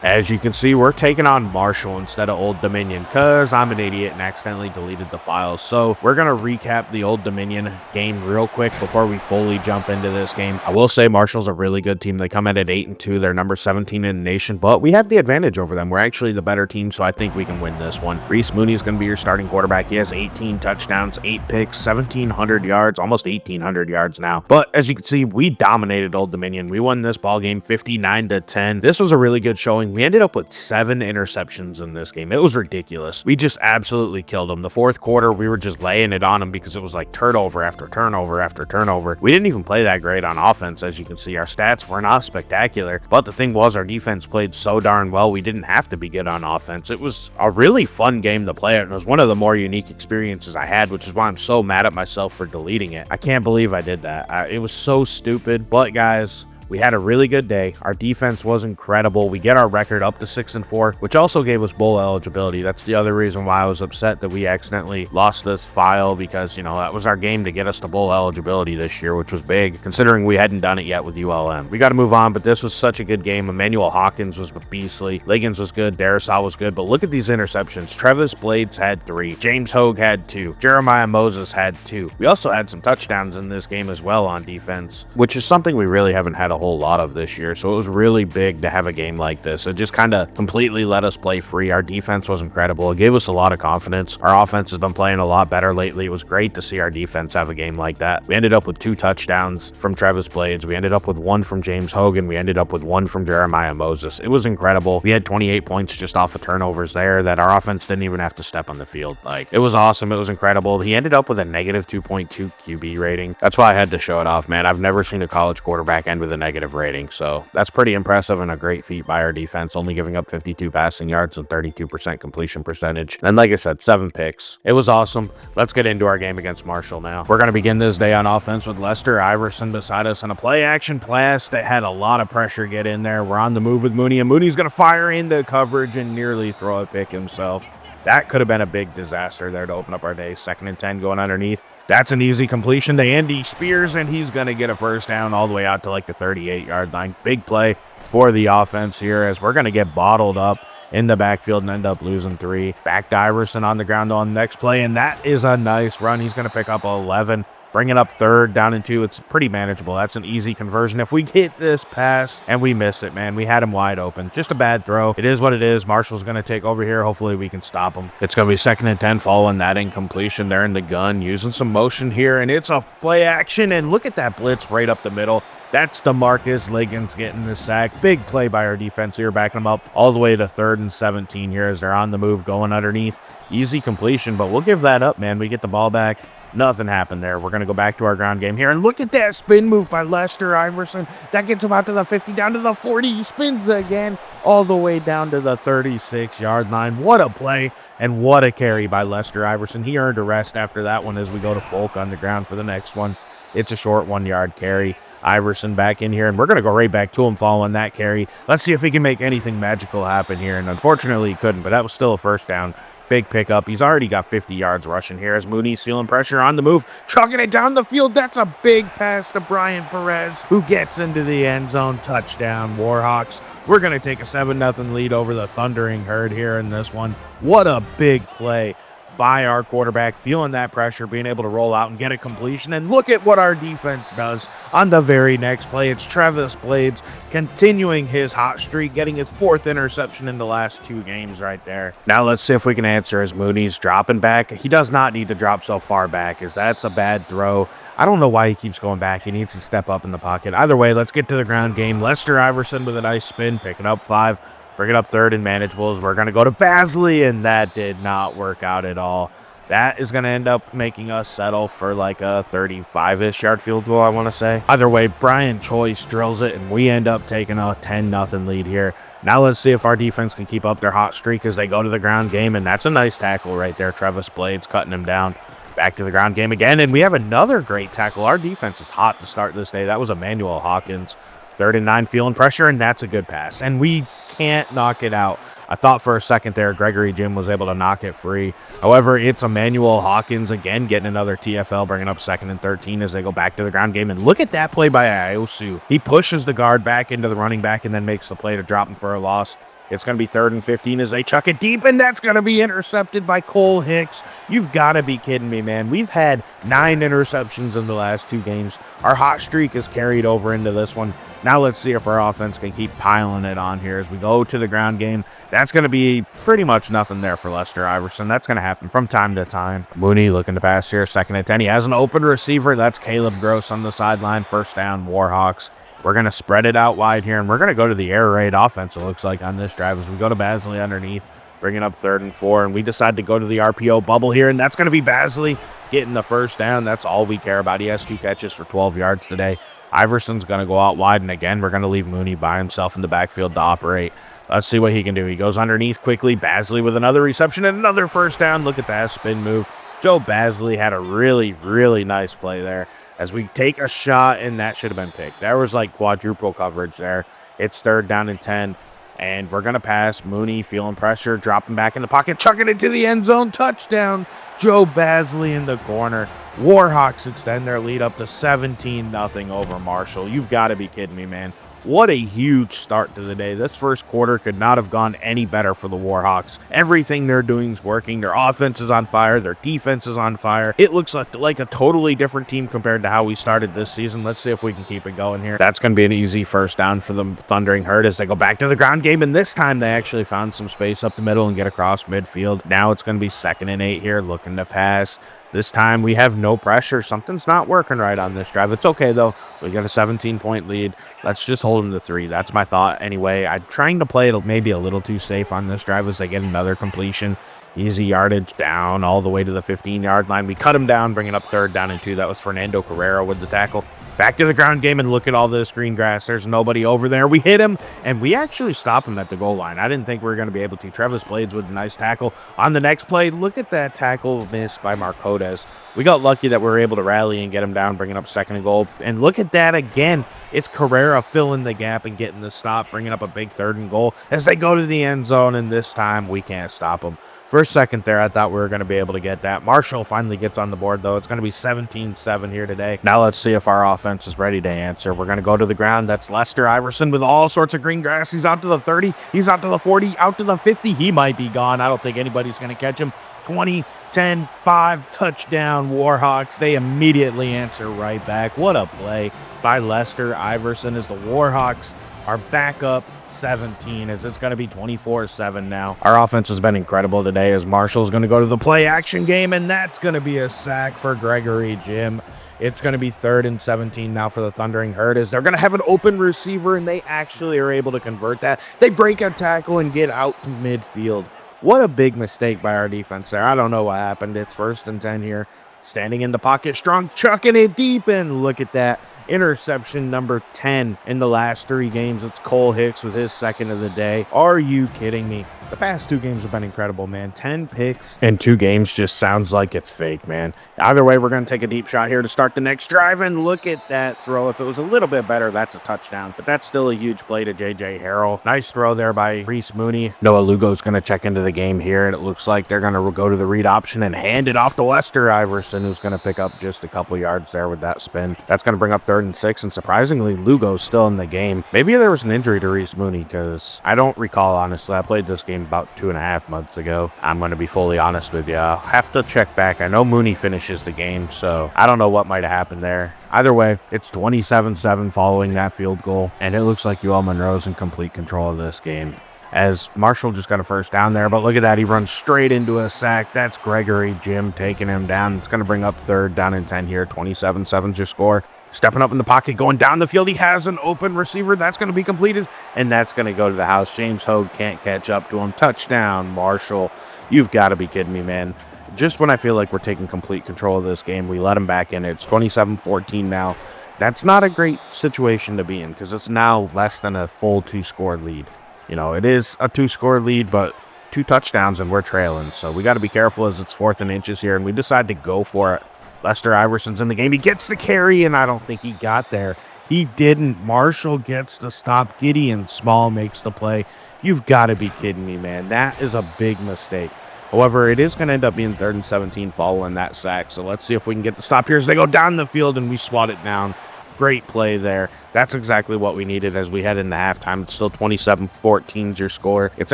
As you can see, we're taking on Marshall instead of Old Dominion because I'm an idiot and accidentally deleted the files. So we're going to recap the Old Dominion game real quick before we fully jump into this game. I will say Marshall's a really good team. They come in at 8-2. They're number 17 in the nation, but we have the advantage over them. We're actually the better team, so I think we can win this one. Reese Mooney is going to be your starting quarterback. He has 18 touchdowns, 8 picks, 1,700 yards, almost 1,800 yards now. But as you can see, we dominated Old Dominion. We won this ball game 59-10. This was a really good showing. We ended up with 7 interceptions in this game. It was ridiculous. We just absolutely killed them. The fourth quarter, we were just laying it on them because it was like turnover after turnover after turnover. We didn't even play that great on offense. As you can see, our stats were not spectacular, but the thing was our defense played so darn well, we didn't have to be good on offense. It was a really fun game to play, and it was one of the more unique experiences I had, which is why I'm so mad at myself for deleting it. I can't believe I did that. It was so stupid, but guys, we had a really good day. Our defense was incredible. We get our record up to 6-4, which also gave us bowl eligibility. That's the other reason why I was upset that we accidentally lost this file, because, you know, that was our game to get us to bowl eligibility this year, which was big considering we hadn't done it yet with ULM. We got to move on, but this was such a good game. Emmanuel Hawkins was beastly. Liggins was good. Darisaw was good, but look at these interceptions. Travis Blades had 3. James Hogue had 2. Jeremiah Moses had 2. We also had some touchdowns in this game as well on defense, which is something we really haven't had a whole lot of this year. So it was really big to have a game like this. It just kind of completely let us play free. Our defense was incredible. It gave us a lot of confidence. Our offense has been playing a lot better lately. It was great to see our defense have a game like that. We ended up with 2 touchdowns from Travis Blades. We ended up with 1 from James Hogan. We ended up with 1 from Jeremiah Moses. It was incredible. We had 28 points just off of turnovers there that our offense didn't even have to step on the field. Like, it was awesome. It was incredible. He ended up with a negative 2.2 QB rating. That's why I had to show it off, man. I've never seen a college quarterback end with a negative rating, so that's pretty impressive and a great feat by our defense, only giving up 52 passing yards and 32% completion percentage. And like I said, 7 picks. It was awesome. Let's get into our game against Marshall now. We're going to begin this day on offense with Lester Iverson beside us on a play action pass that had a lot of pressure get in there. We're on the move with Mooney, and Mooney's going to fire into coverage and nearly throw a pick himself. That could have been a big disaster there to open up our day. 2nd and 10 going underneath. That's an easy completion to Andy Spears, and he's going to get a first down all the way out to like the 38-yard line. Big play for the offense here, as we're going to get bottled up in the backfield and end up losing 3. Back to Iverson on the ground on the next play, and that is a nice run. He's going to pick up 11. Bring it up 3rd, down and 2. It's pretty manageable. That's an easy conversion. If we hit this pass and we miss it, man, we had him wide open. Just a bad throw. It is what it is. Marshall's going to take over here. Hopefully we can stop him. It's going to be 2nd and 10 following that incompletion. They're in the gun, using some motion here, and it's a play action. And look at that blitz right up the middle. That's DeMarcus Liggins getting the sack. Big play by our defense here, backing them up all the way to 3rd and 17 here as they're on the move, going underneath. Easy completion, but we'll give that up, man. We get the ball back. Nothing happened there. We're going to go back to our ground game here. And look at that spin move by Lester Iverson. That gets him out to the 50, down to the 40. He spins again all the way down to the 36-yard line. What a play and what a carry by Lester Iverson. He earned a rest after that one as we go to Folk on the ground for the next one. It's a short 1-yard carry. Iverson back in here, and we're going to go right back to him following that carry. Let's see if he can make anything magical happen here. And unfortunately, he couldn't, but that was still a first down. Big pickup. He's already got 50 yards rushing here as Mooney's feeling pressure on the move, chucking it down the field. That's a big pass to Brian Perez, who gets into the end zone. Touchdown, Warhawks. We're going to take a 7-0 lead over the Thundering Herd here in this one. What a big play by our quarterback, feeling that pressure, being able to roll out and get a completion. And look at what our defense does on the very next play. It's Travis Blades continuing his hot streak, getting his 4th interception in the last 2 games right there. Now let's see if we can answer as Mooney's dropping back. He does not need to drop so far back, as that's a bad throw. I don't know why he keeps going back. He needs to step up in the pocket. Either way, let's get to the ground game. Lester Iverson with a nice spin, picking up 5. Bring it up 3rd and manageable as we're going to go to Basley, and that did not work out at all. That is going to end up making us settle for like a 35-ish yard field goal, I want to say. Either way, Brian Choice drills it, and we end up taking a 10-0 lead here. Now let's see if our defense can keep up their hot streak as they go to the ground game, and that's a nice tackle right there. Travis Blades cutting him down. Back to the ground game again, and we have another great tackle. Our defense is hot to start this day. That was Emmanuel Hawkins. 3rd and 9, feeling pressure, and that's a good pass. And we can't knock it out. I thought for a second there Gregory Jim was able to knock it free. However, it's Emmanuel Hawkins again getting another TFL, bringing up 2nd and 13 as they go back to the ground game. And look at that play by Iosu. He pushes the guard back into the running back and then makes the play to drop him for a loss. It's going to be 3rd and 15 as they chuck it deep, and that's going to be intercepted by Cole Hicks. You've got to be kidding me, man. We've had 9 interceptions in the last 2 games. Our hot streak is carried over into this one. Now let's see if our offense can keep piling it on here as we go to the ground game. That's going to be pretty much nothing there for Lester Iverson. That's going to happen from time to time. Mooney looking to pass here, 2nd and 10. He has an open receiver. That's Caleb Gross on the sideline. 1st down, Warhawks. We're going to spread it out wide here, and we're going to go to the air raid offense, it looks like, on this drive as we go to Basley underneath, bringing up 3rd and 4, and we decide to go to the RPO bubble here, and that's going to be Basley getting the 1st down. That's all we care about. He has 2 catches for 12 yards today. Iverson's going to go out wide, and again, we're going to leave Mooney by himself in the backfield to operate. Let's see what he can do. He goes underneath quickly. Basley with another reception and another 1st down. Look at that spin move. Joe Basley had a really, really nice play there as we take a shot, and that should have been picked. There was like quadruple coverage there. It's 3rd down and 10, and we're going to pass. Mooney feeling pressure, dropping back in the pocket, chucking it to the end zone. Touchdown, Joe Basley in the corner. Warhawks extend their lead up to 17-0 over Marshall. You've got to be kidding me, man. What a huge start to the day. This first quarter could not have gone any better for the Warhawks. Everything they're doing is working. Their offense is on fire. Their defense is on fire. It looks like a totally different team compared to how we started this season. Let's see if we can keep it going here. That's going to be an easy 1st down for the Thundering Herd as they go back to the ground game, and this time they actually found some space up the middle and get across midfield. Now it's going to be 2nd and 8 here, looking to pass. This time we have no pressure. Something's not working right on this drive. It's okay, though. We got a 17-point lead. Let's just hold them to 3. That's my thought anyway. I'm trying to play it maybe a little too safe on this drive as they get another completion. Easy yardage down all the way to the 15-yard line. We cut him down, bringing up 3rd down and 2. That was Fernando Carrero with the tackle. Back to the ground game, and look at all this green grass. There's nobody over there. We hit him, and we actually stop him at the goal line. I didn't think we were going to be able to. Travis Blades with a nice tackle. On the next play, look at that tackle missed by Marcodes. We got lucky that we were able to rally and get him down, bringing up 2nd and goal. And look at that again. It's Carrera filling the gap and getting the stop, bringing up a big 3rd and goal as they go to the end zone, and this time we can't stop them. For a second there, I thought we were going to be able to get that. Marshall finally gets on the board, though. It's going to be 17-7 here today. Now let's see if our offense is ready to answer. We're going to go to the ground. That's Lester Iverson with all sorts of green grass. He's out to the 30. He's out to the 40, out to the 50. He might be gone. I don't think anybody's going to catch him. 20, 10, 5, touchdown, Warhawks. They immediately answer right back. What a play by Lester Iverson as the Warhawks are back up 17 as it's going to be 24-7 now. Our offense has been incredible today as Marshall's going to go to the play action game, and that's going to be a sack for Gregory Jim. It's going to be 3rd and 17 now for the Thundering Herd as they're going to have an open receiver, and they actually are able to convert that. They break a tackle and get out to midfield. What a big mistake by our defense there. I don't know what happened. It's 1st and 10 here. Standing in the pocket strong, chucking it deep, and look at that. Interception number 10 in the last 3 games. It's Cole Hicks with his 2nd of the day. Are you kidding me? The past 2 games have been incredible, man. 10 picks in 2 games just sounds like it's fake, man. Either way, we're going to take a deep shot here to start the next drive, and look at that throw. If it was a little bit better, that's a touchdown, but that's still a huge play to J.J. Harrell. Nice throw there by Reese Mooney. Noah Lugo's going to check into the game here, and it looks like they're going to go to the read option and hand it off to Lester Iverson, who's going to pick up just a couple yards there with that spin. That's going to bring up 3rd and 6, and surprisingly, Lugo's still in the game. Maybe there was an injury to Reese Mooney, because I don't recall, honestly. I played this game about 2.5 months ago. I'm going to be fully honest with you. I'll have to check back. I know Mooney finishes the game, so I don't know what might have happened there. Either way, it's 27-7 following that field goal, and it looks like UL-Monroe's in complete control of this game, as Marshall just got a 1st down there. But look at that. He runs straight into a sack. That's Gregory Jim taking him down. It's going to bring up 3rd down and 10 here. 27-7's your score. Stepping up in the pocket, going down the field. He has an open receiver. That's going to be completed, and that's going to go to the house. James Hogue can't catch up to him. Touchdown, Marshall. You've got to be kidding me, man. Just when I feel like we're taking complete control of this game, we let him back in. It's 27-14 now. That's not a great situation to be in because it's now less than a full 2-score lead. You know, it is a 2-score lead, but 2 touchdowns and we're trailing. So we got to be careful as it's 4th and inches here, and we decide to go for it. Lester Iverson's in the game. He gets the carry, and I don't think he got there. He didn't. Marshall gets the stop. Gideon Small makes the play. You've got to be kidding me, man. That is a big mistake. However, it is going to end up being 3rd and 17 following that sack. So let's see if we can get the stop here as they go down the field, and we swat it down. Great play there. That's exactly what we needed as we head into halftime. It's still 27-14 is your score. It's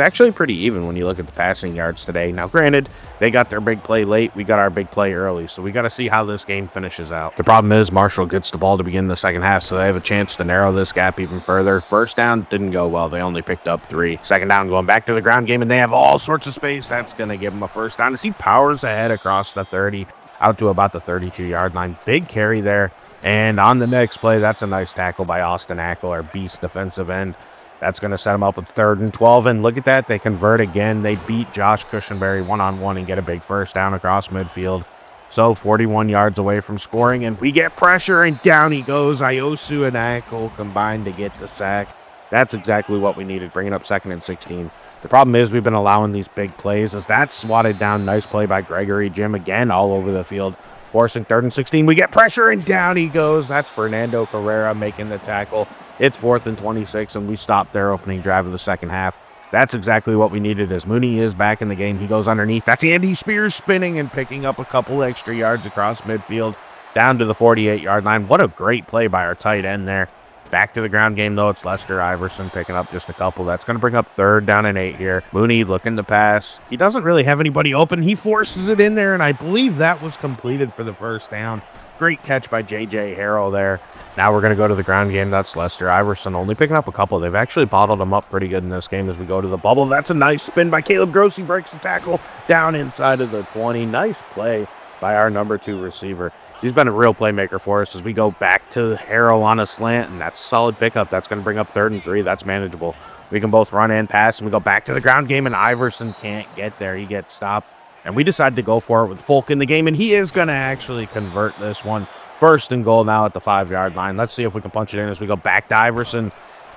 actually pretty even when you look at the passing yards today. Now, granted, they got their big play late. We got our big play early, so we got to see how this game finishes out. The problem is Marshall gets the ball to begin the second half, so they have a chance to narrow this gap even further. First down didn't go well. They only picked up 3. Second down going back to the ground game, and they have all sorts of space. That's going to give them a first down as he powers ahead across the 30 out to about the 32-yard line. Big carry there. And on the next play, that's a nice tackle by Austin Ackle, our beast defensive end. That's going to set them up with 3rd and 12. And look at that. They convert again. They beat Josh Cushenberry one-on-one and get a big first down across midfield. So 41 yards away from scoring. And we get pressure, and down he goes. Iosu and Ackle combined to get the sack. That's exactly what we needed, bringing up 2nd and 16. The problem is we've been allowing these big plays as that's swatted down. Nice play by Gregory Jim again all over the field. Forcing 3rd and 16. We get pressure, and down he goes. That's Fernando Carrera making the tackle. It's 4th and 26, and we stopped their opening drive of the second half. That's exactly what we needed as Mooney is back in the game. He goes underneath. That's Andy Spears spinning and picking up a couple extra yards across midfield down to the 48-yard line. What a great play by our tight end there. Back to the ground game, though. It's Lester Iverson picking up just a couple. That's going to bring up 3rd down and 8 here. Mooney looking to pass. He doesn't really have anybody open. He forces it in there, and I believe that was completed for the first down. Great catch by J.J. Harrell there. Now we're going to go to the ground game. That's Lester Iverson only picking up a couple. They've actually bottled him up pretty good in this game as we go to the bubble. That's a nice spin by Caleb Gross. He breaks the tackle down inside of the 20. Nice play by our number 2 receiver. He's been a real playmaker for us as we go back to Harrell on a slant, and that's a solid pickup. That's going to bring up 3rd and 3. That's manageable. We can both run and pass, and we go back to the ground game, and Iverson can't get there. He gets stopped, and we decide to go for it with Folk in the game, and he is going to actually convert this one. 1st and goal now at the 5-yard line. Let's see if we can punch it in as we go back to Iverson.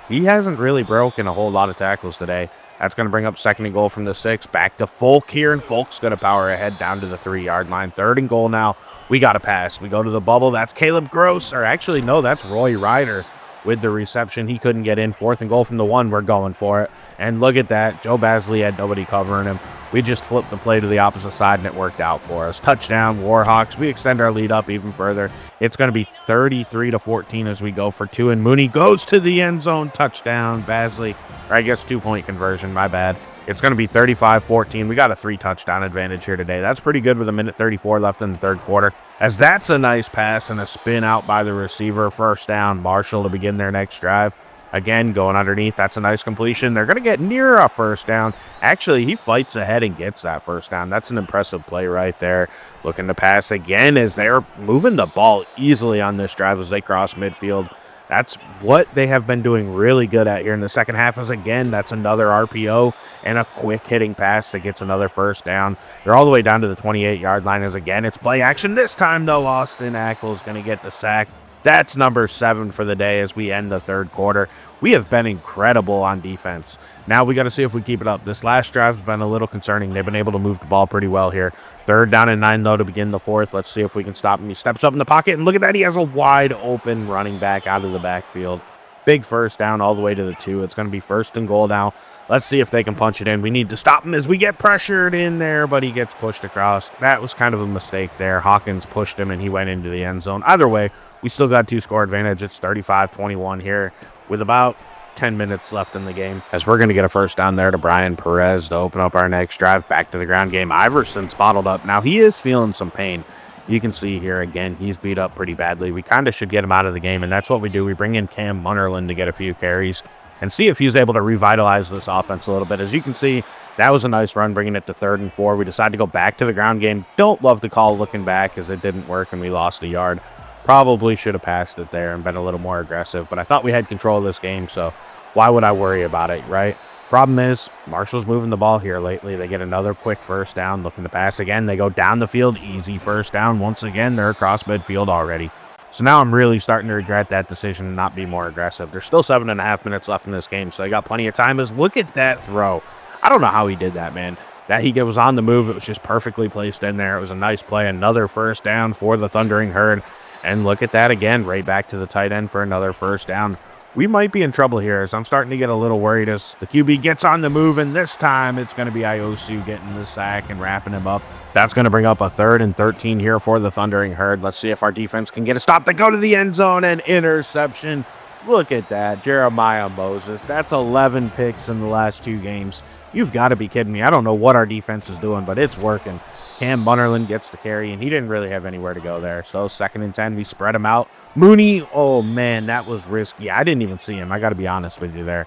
He hasn't really broken a whole lot of tackles today. That's going to bring up 2nd and goal from the 6. Back to Folk here, and Folk's going to power ahead down to the 3-yard line. 3rd and goal now. We got to pass. We go to the bubble. That's Caleb Gross. Or actually, no, that's Roy Ryder with the reception. He couldn't get in. 4th and goal from the 1. We're going for it. And look at that. Joe Basley had nobody covering him. We just flipped the play to the opposite side, and it worked out for us. Touchdown, Warhawks. We extend our lead up even further. It's going to be 33-14 as we go for 2. And Mooney goes to the end zone. Touchdown, Basley. Or I guess 2-point conversion. My bad. It's going to be 35-14. We got a 3-touchdown advantage here today. That's pretty good with 1:34 left in the 3rd quarter. As that's a nice pass and a spin out by the receiver. First down, Marshall to begin their next drive. Again, going underneath. That's a nice completion. They're going to get near a first down. Actually, he fights ahead and gets that first down. That's an impressive play right there. Looking to pass again as they're moving the ball easily on this drive as they cross midfield. That's what they have been doing really good at here in the second half is, again, that's another RPO and a quick hitting pass that gets another first down. They're all the way down to the 28-yard line as, again, it's play action. This time, though, Austin Ackle is going to get the sack. That's number 7 for the day as we end the 3rd quarter. We have been incredible on defense. Now we got to see if we keep it up. This last drive has been a little concerning. They've been able to move the ball pretty well here. 3rd down and 9, though, to begin the 4th. Let's see if we can stop him. He steps up in the pocket, and look at that. He has a wide open running back out of the backfield. Big first down all the way to the 2. It's going to be 1st and goal now. Let's see if they can punch it in. We need to stop him as we get pressured in there, but he gets pushed across. That was kind of a mistake there. Hawkins pushed him, and he went into the end zone. Either way, we still got 2-score advantage. It's 35-21 here with about 10 minutes left in the game as we're going to get a first down there to Brian Perez to open up our next drive. Back to the ground game. Iverson's bottled up. Now, he is feeling some pain. You can see here, again, he's beat up pretty badly. We kind of should get him out of the game, and that's what we do. We bring in Cam Munnerlin to get a few carries and see if he's able to revitalize this offense a little bit. As you can see, that was a nice run, bringing it to 3rd and 4. We decided to go back to the ground game. Don't love the call looking back as it didn't work and we lost a yard. Probably should have passed it there and been a little more aggressive, but I thought we had control of this game, so why would I worry about it, right? Problem is, Marshall's moving the ball here lately. They get another quick first down, looking to pass again. They go down the field, easy first down. Once again, they're across midfield already. So now I'm really starting to regret that decision and not be more aggressive. There's still 7.5 minutes left in this game, so they got plenty of time. Look at that throw. I don't know how he did that, man. That he was on the move. It was just perfectly placed in there. It was a nice play. Another first down for the Thundering Herd. And look at that again, right back to the tight end for another first down. we might be in trouble here, as I'm starting to get a little worried as the QB gets on the move, and this time it's going to be Iosu getting the sack and wrapping him up. That's going to bring up a 3rd and 13 here for the Thundering Herd. Let's see if our defense can get a stop. They go to the end zone and interception. Look at that, Jeremiah Moses. That's 11 picks in the last 2 games. You've got to be kidding me. I don't know what our defense is doing, but it's working. Cam Bunnerlin gets the carry, and he didn't really have anywhere to go there. So 2nd and 10, we spread him out. Mooney, oh man, that was risky. I didn't even see him. I got to be honest with you there.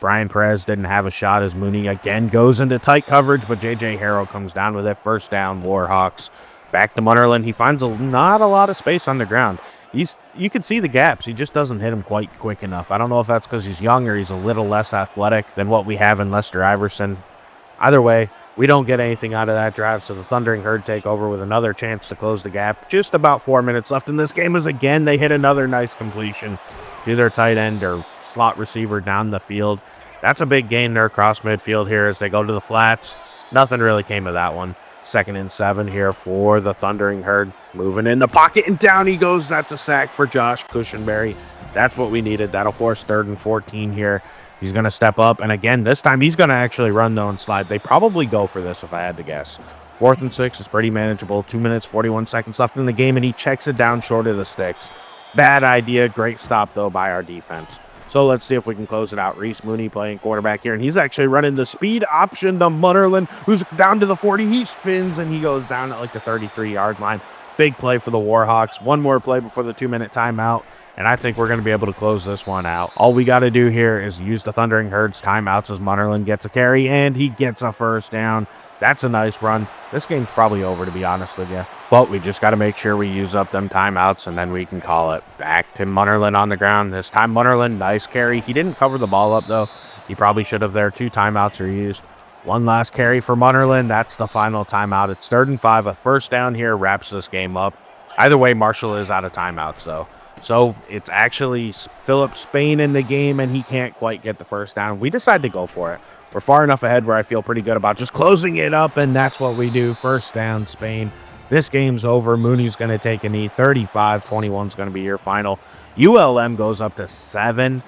Brian Perez didn't have a shot as Mooney again goes into tight coverage, but J.J. Harrell comes down with it. 1st down, Warhawks. Back to Bunnerlin. He finds not a lot of space on the ground. You can see the gaps. He just doesn't hit them quite quick enough. I don't know if that's because he's young or he's a little less athletic than what we have in Lester Iverson. Either way, we don't get anything out of that drive, so the Thundering Herd take over with another chance to close the gap. Just about 4 minutes left in this game as again they hit another nice completion to their tight end or slot receiver down the field. That's a big gain there across midfield here as they go to the flats. Nothing really came of that one. 2nd and 7 here for the Thundering Herd. Moving in the pocket and down he goes. That's a sack for Josh Cushenberry. That's what we needed. That'll force 3rd and 14 here. He's going to step up, and again, this time he's going to actually run though and slide. They probably go for this if I had to guess. 4th and 6 is pretty manageable. 2 minutes, 41 seconds left in the game, and he checks it down short of the sticks. Bad idea. Great stop, though, by our defense. So let's see if we can close it out. Reese Mooney playing quarterback here, and he's actually running the speed option to Munnerlin, who's down to the 40. He spins, and he goes down at like the 33-yard line. Big play for the Warhawks. One more play before the 2-minute timeout, and I think we're going to be able to close this one out. All we got to do here is use the Thundering Herd's timeouts as Munnerlin gets a carry, and he gets a 1st down. That's a nice run. This game's probably over, to be honest with you. But we just got to make sure we use up them timeouts, and then we can call it. Back to Munnerlin on the ground. This time, Munnerlin, nice carry. He didn't cover the ball up, though. He probably should have there. 2 timeouts are used. One last carry for Munnerlin. That's the final timeout. It's 3rd and 5. A 1st down here wraps this game up. Either way, Marshall is out of timeouts, though. So it's actually Philip Spain in the game, and he can't quite get the 1st down. We decide to go for it. We're far enough ahead where I feel pretty good about just closing it up, and that's what we do. 1st down, Spain. This game's over. Mooney's going to take a knee. 35-21 is going to be your final. ULM goes up to 7-4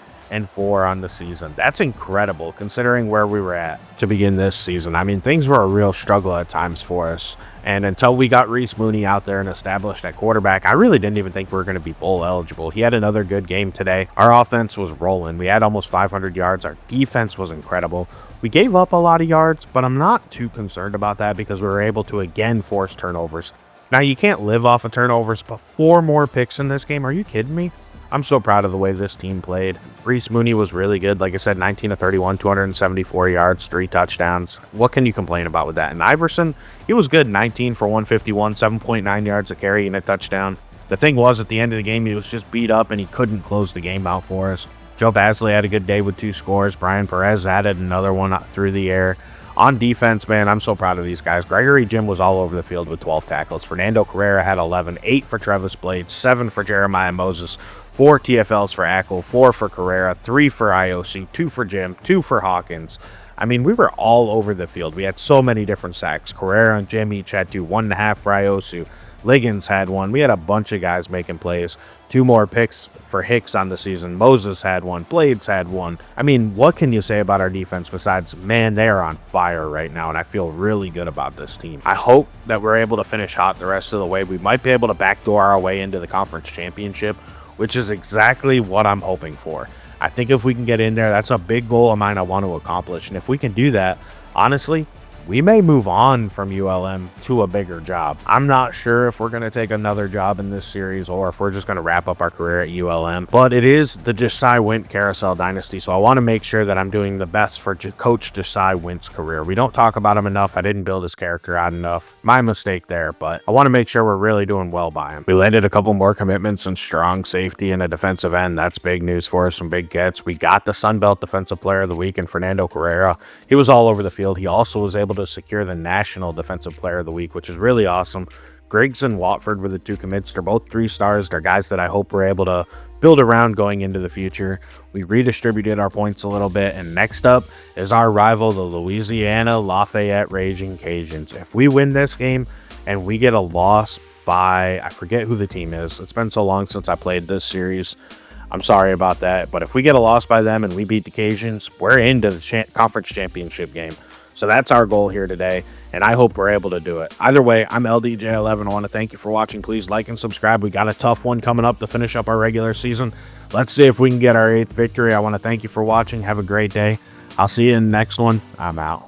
on the season. That's incredible considering where we were at to begin this season. I mean, things were a real struggle at times for us. And until we got Reese Mooney out there and established at quarterback, I really didn't even think we were going to be bowl eligible. He had another good game today. Our offense was rolling. We had almost 500 yards. Our defense was incredible. We gave up a lot of yards, but I'm not too concerned about that because we were able to again force turnovers. Now, you can't live off of turnovers, but 4 more picks in this game. Are you kidding me? I'm so proud of the way this team played. Reese Mooney was really good. Like I said, 19 of 31, 274 yards, 3 touchdowns. What can you complain about with that? And Iverson, he was good. 19 for 151, 7.9 yards a carry and a touchdown. The thing was, at the end of the game, he was just beat up and he couldn't close the game out for us. Joe Basley had a good day with 2 scores. Brian Perez added another one through the air. On defense, man, I'm so proud of these guys. Gregory Jim was all over the field with 12 tackles. Fernando Carrera had 11, 8 for Travis Blade, 7 for Jeremiah Moses, 4 TFLs for Ackle, 4 for Carrera, 3 for IOC, 2 for Jim, 2 for Hawkins. I mean, we were all over the field. We had so many different sacks. Carrera and Jim each had 2, 1.5 for IOSU. Liggins had 1. We had a bunch of guys making plays. 2 more picks for Hicks on the season. Moses had 1. Blades had 1. I mean, what can you say about our defense besides, man, they are on fire right now, and I feel really good about this team. I hope that we're able to finish hot the rest of the way. We might be able to backdoor our way into the conference championship, which is exactly what I'm hoping for. I think if we can get in there, that's a big goal of mine I want to accomplish. And if we can do that, honestly, we may move on from ULM to a bigger job. I'm not sure if we're going to take another job in this series or if we're just going to wrap up our career at ULM. But it is the Jsi Wint Carousel Dynasty, so I want to make sure that I'm doing the best for Coach Jsi Wint's career. We don't talk about him enough. I didn't build his character out enough. My mistake there, but I want to make sure we're really doing well by him. We landed a couple more commitments in strong safety and a defensive end. That's big news for us, some big gets. We got the Sunbelt Defensive Player of the Week in Fernando Carrera. He was all over the field. He also was able to secure the National Defensive Player of the Week, which is really awesome. Griggs and Watford were the 2 commits. They're both 3 stars. They're guys that I hope we're able to build around going into the future. We redistributed our points a little bit, and next up is our rival, the Louisiana Lafayette Raging Cajuns. If we win this game and we get a loss by, I forget who the team is. It's been so long since I played this series. I'm sorry about that. But if we get a loss by them and we beat the Cajuns, we're into the conference championship game. So that's our goal here today, and I hope we're able to do it. Either way, I'm LDJ11. I want to thank you for watching. Please like and subscribe. We got a tough one coming up to finish up our regular season. Let's see if we can get our 8th victory. I want to thank you for watching. Have a great day. I'll see you in the next one. I'm out.